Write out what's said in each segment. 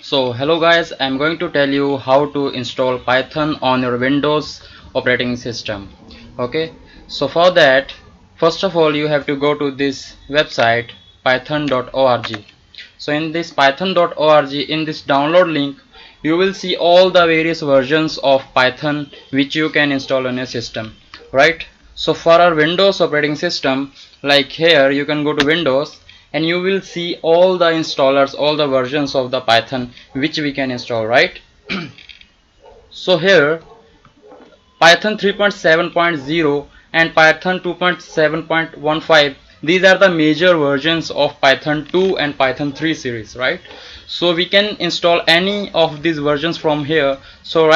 So hello guys, I'm going to tell you how to install Python on your Windows operating system. Okay, so for that, first of all you have to go to this website python.org. So in this python.org, in this download link, you will see all the various versions of Python which you can install on your system, right? So for our Windows operating system, like here you can go to Windows and you will see all the installers, all the versions of the Python which we can install, right? So here Python 3.7.0 and Python 2.7.15, these are the major versions of Python 2 and Python 3 series, right? So we can install any of these versions from here. So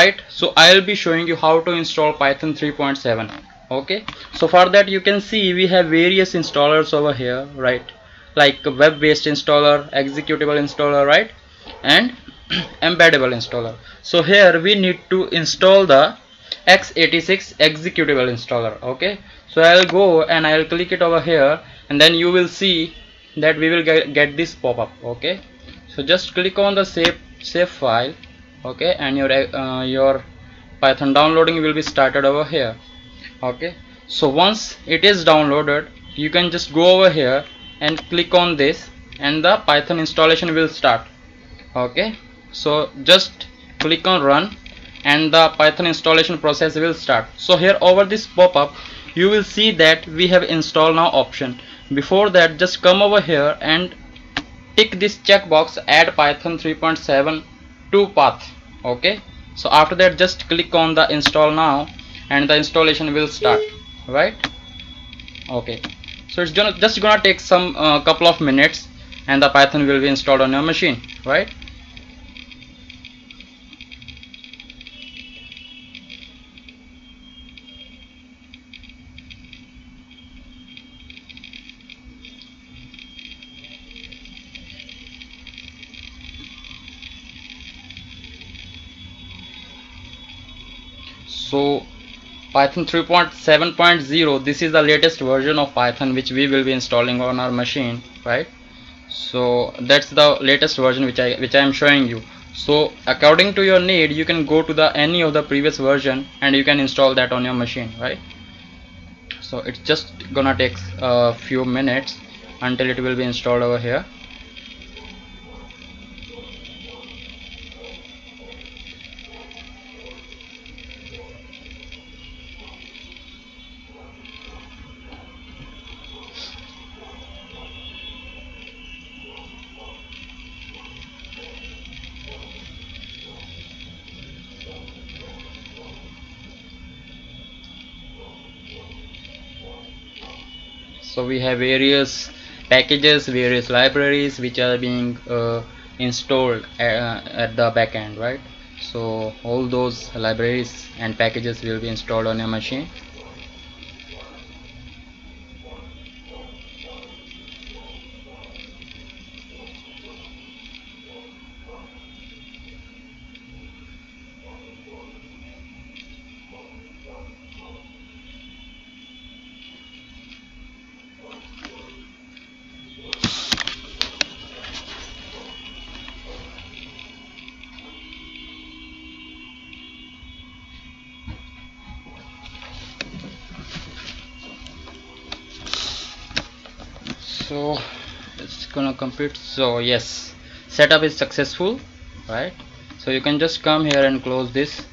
I'll be showing you how to install Python 3.7. okay, so for that you can see we have various installers over here, right? Like web-based installer, executable installer, right? And embeddable installer. So here we need to install the x86 executable installer. Okay, so I'll go and I'll click it over here, and then you will see that we will get this pop-up. Okay, so just click on the save file. Okay, and your Python downloading will be started over here. Okay, so once it is downloaded, you can just go over here and click on this and the Python installation will start. Okay, so just click on run and the Python installation process will start. So here over this pop-up you will see that we have install now option. Before that, just come over here and tick this checkbox, add Python 3.7 to path. Okay, so after that just click on the install now and the installation will start, right? Okay, so it's just gonna take some couple of minutes and the Python will be installed on your machine, right? So Python 3.7.0, this is the latest version of Python which we will be installing on our machine, right? So that's the latest version which I am showing you. So according to your need, you can go to the any of the previous version and you can install that on your machine, right? So it's just gonna take a few minutes until it will be installed over here. So we have various packages, various libraries which are being installed at the back end, right? So all those libraries and packages will be installed on your machine. So it's gonna complete. So yes, setup is successful, right? So you can just come here and close this,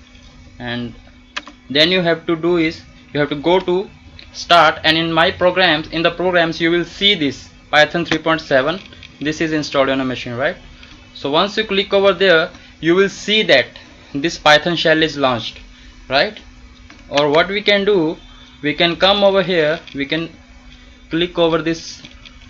and then you have to do is you have to go to start, and in my programs, in the programs you will see this Python 3.7. this is installed on a machine, right? So once you click over there, you will see that this Python shell is launched, right? Or what we can do, we can come over here, we can click over this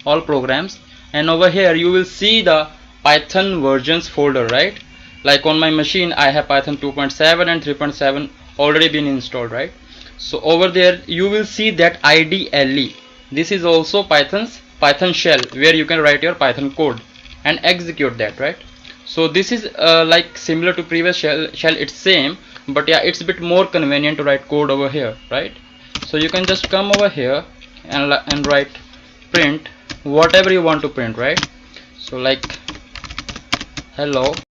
all programs, and over here you will see the Python versions folder, right? Like on my machine I have Python 2.7 and 3.7 already been installed, right? So over there you will see that IDLE, this is also Python shell where you can write your Python code and execute that, right? So this is like similar to previous shell, it's same, but yeah, it's a bit more convenient to write code over here, right? So you can just come over here and write print whatever you want to print, right? So like hello